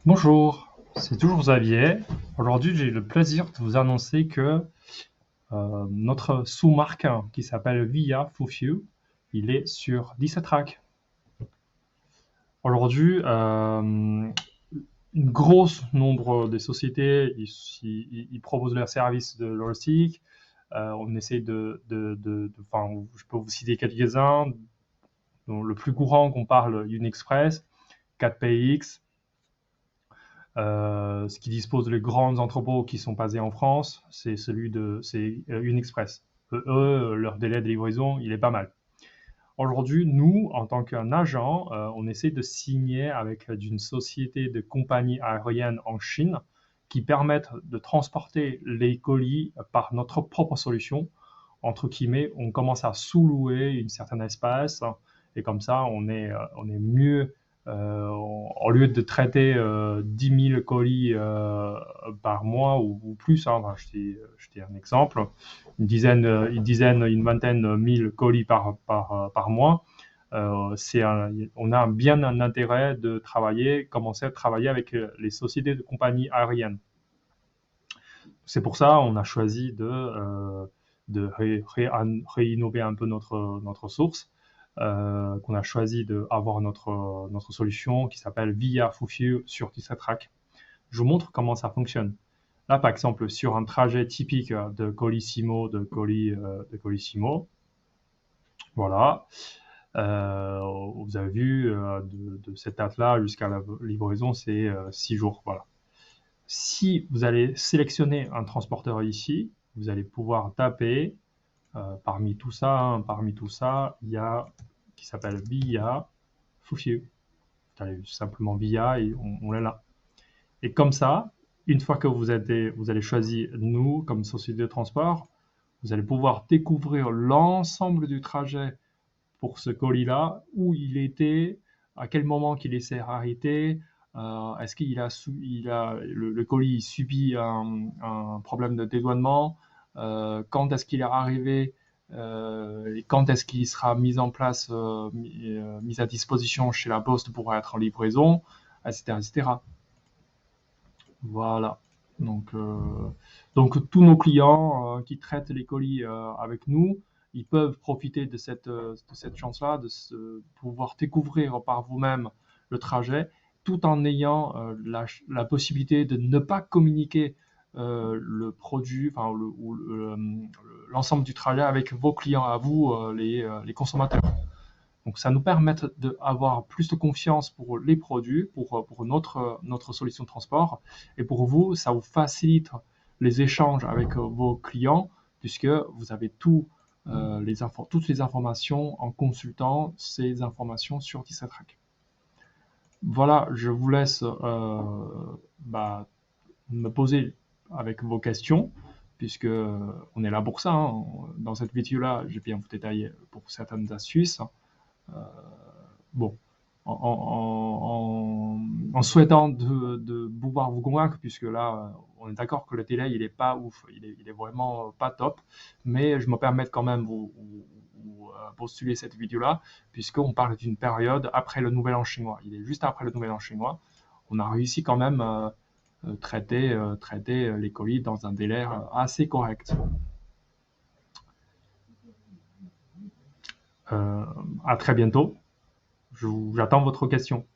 Bonjour, c'est toujours Xavier. Aujourd'hui, j'ai le plaisir de vous annoncer que notre sous-marque qui s'appelle VIA Fufu, il est sur 17 racks. Aujourd'hui, une grosse nombre de sociétés ils proposent leurs services de logistique. On essaie enfin, je peux vous citer quelques-uns. Donc, le plus courant qu'on parle, Unexpress, 4PX, ce qui dispose les grands entrepôts qui sont basés en France, c'est Unexpress. Leur délai de livraison, il est pas mal. Aujourd'hui, nous, en tant qu'un agent, on essaie de signer avec d'une société de compagnie aérienne en Chine qui permettent de transporter les colis par notre propre solution. Entre guillemets, on commence à sous-louer une certaine espace et comme ça, on est mieux. Au lieu de traiter 10 000 colis par mois ou plus, hein, enfin, je dis un exemple, une vingtaine mille colis par mois, on a bien un intérêt de commencer à travailler avec les sociétés de compagnie aériennes. C'est pour ça on a choisi de réinnover un peu notre source, qu'on a choisi d'avoir notre solution qui s'appelle VIA Fufu sur TitraTrack. Je vous montre comment ça fonctionne. Là, par exemple, sur un trajet typique de Colissimo, voilà, vous avez vu, de cette date-là jusqu'à la livraison, c'est 6 jours. Voilà. Si vous allez sélectionner un transporteur ici, vous allez pouvoir taper parmi tout ça, il y a qui s'appelle VIA Fufu. Vous allez simplement VIA et on est là. Et comme ça, une fois que vous allez choisir nous comme société de transport, vous allez pouvoir découvrir l'ensemble du trajet pour ce colis-là, où il était, à quel moment qu'il s'est arrêté, est-ce le colis subit un problème de dédouanement, quand est-ce qu'il est arrivé, et quand est-ce qu'il sera mis en place, mis à disposition chez la poste pour être en livraison, etc., etc. Voilà. Donc, euh, donc tous nos clients qui traitent les colis avec nous, ils peuvent profiter de cette chance-là, pouvoir découvrir par vous-même le trajet, tout en ayant la possibilité de ne pas communiquer le produit, enfin l'ensemble du trajet avec vos clients à vous, les consommateurs. Donc ça nous permet d'avoir plus de confiance pour les produits, pour notre solution de transport. Et pour vous, ça vous facilite les échanges avec vos clients, puisque vous avez toutes les informations en consultant ces informations sur TistraTrack. Voilà, je vous laisse me poser avec vos questions, puisque on est là pour ça, hein. Dans cette vidéo-là, j'ai bien vous détailler pour certaines astuces. Bon, en souhaitant de pouvoir vous convaincre, puisque là, on est d'accord que le délai, il est pas ouf, il est vraiment pas top, mais je me permets quand même vous postuler cette vidéo-là, puisqu'on parle d'une période après le Nouvel An chinois. Il est juste après le Nouvel An chinois. On a réussi quand même traiter les colis dans un délai assez correct. À très bientôt. J'attends votre question.